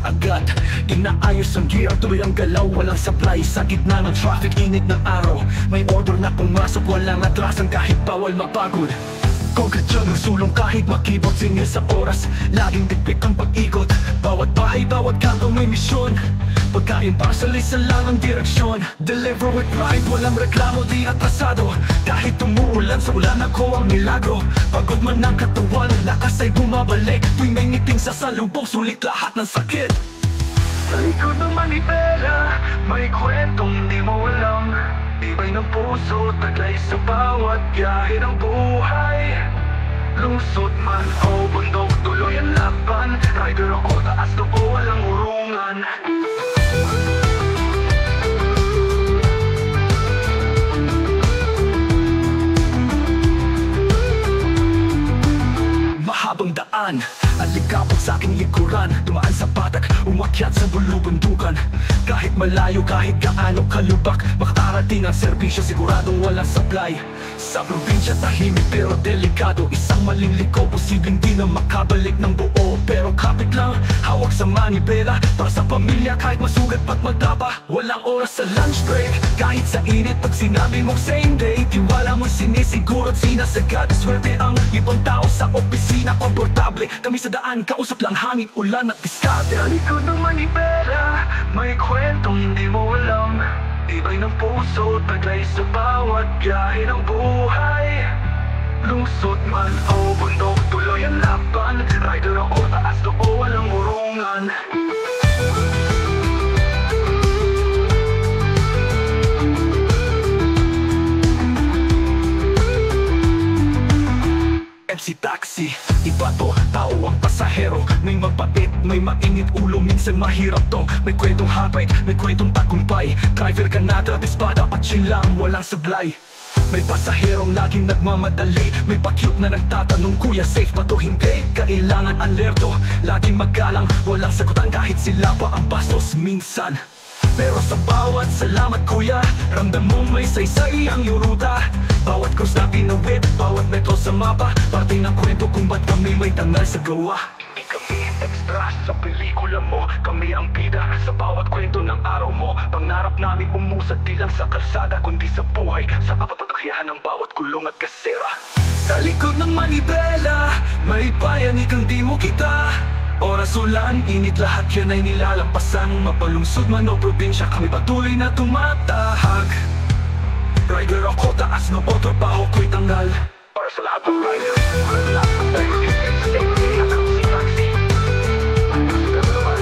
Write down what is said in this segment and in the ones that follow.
agad. Inaayos ang gear, tuloy ang galaw, walang supply. Sa gitna ng traffic, init ng araw, may order na pumasok, walang atrasan kahit bawal mapagod. Konkretsyon ng sulong kahit makibot, singil sa oras, laging dikpik ang pag-ikot. Bawat bahay, bawat kanto may misyon, pagkain parcel, isa lang ang direksyon. Deliver with pride, walang reklamo, di atrasado. Kahit umuulan, sa ulan ako ang milagro. Pagod man ang katawan, lakas ay bumabalik. Tuwing may ngiting sa salubong, sulit lahat ng sakit. Sa likod ng manibela, may kwentong hindi mo alam. Iba'y ng puso, taglay sa bawat biyahe ng buhay. Lusot man o bundok, tuloy ang laban. Rider ako, taas loob, walang urungan. Mahabang daan, alikabot sa aking likuran. Dumaan sa patak, umakyat sa bulubundukan. Kahit malayo, kahit gaano kalubak, makarating ang serbisyo, siguradong walang supply. Sa probinsya tahimik pero delikado, isang maling liko, posibleng di na makabalik ng buo. Pero kapit lang, hawak sa manibela, para sa pamilya kahit masugat pat magtapa. Walang oras sa lunch break, kahit sa init, pag sinabi mong same day, tiwala mo sinisiguro at sinasagad. Swerte ang ibang tao sa opisina, komportable kami sa daan, kausap lang hangin, ulan at diskarte. Sa likod ng manibela, may kwentong hindi mo alam. Iba'y ng puso, taglay sa bawat biyahe ng buhay. Lusot man o bundok, tuloy ang laban. Rider ako, taas loob, walang urungan. MC Taxi, iba to, tao ang pasahero. May mapait, may mainit ulo, minsan mahirap to. May kwentong hapay, may kwentong tagumpay. Driver ka na, espada at chill lang, walang sablay. May pasaherong laging nagmamadali, may pa-cute na nagtatanong, kuya safe ba to? Hindi, kailangan alerto. Laging magalang, walang sagutan kahit sila pa ang bastos minsan. Pero sa bawat salamat kuya, ramdam mo may saysay ang yuruta. Bawat cross na pinawid, bawat metro sa mapa, parte ng kwento kung ba't kami may tangal sa gawa. Hindi kami extra sa pelikula mo, kami ang bida sa bawat kwento ng araw mo. Pangarap namin umusad di lang sa kalsada, kundi sa buhay, sa kapapagakyahan ng bawat kulong at kasera. Sa likod ng manibela, may payanig kang di mo kita. Oras ulan, init, lahat yan ay nilalampasan. Mapalungsod man o probinsya, kami patuloy na tumatahag. Rider ako, taas na o trabaho ko'y tanggal. Para sa lahat ng rider, para lahat ng rider, safety at ang MC Taxi. Pero naman,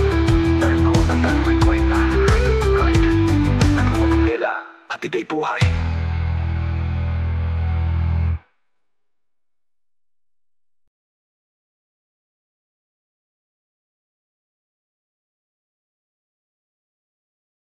dahil ako tandaan may kwenta. Ride, at mga pamela, at iday buhay.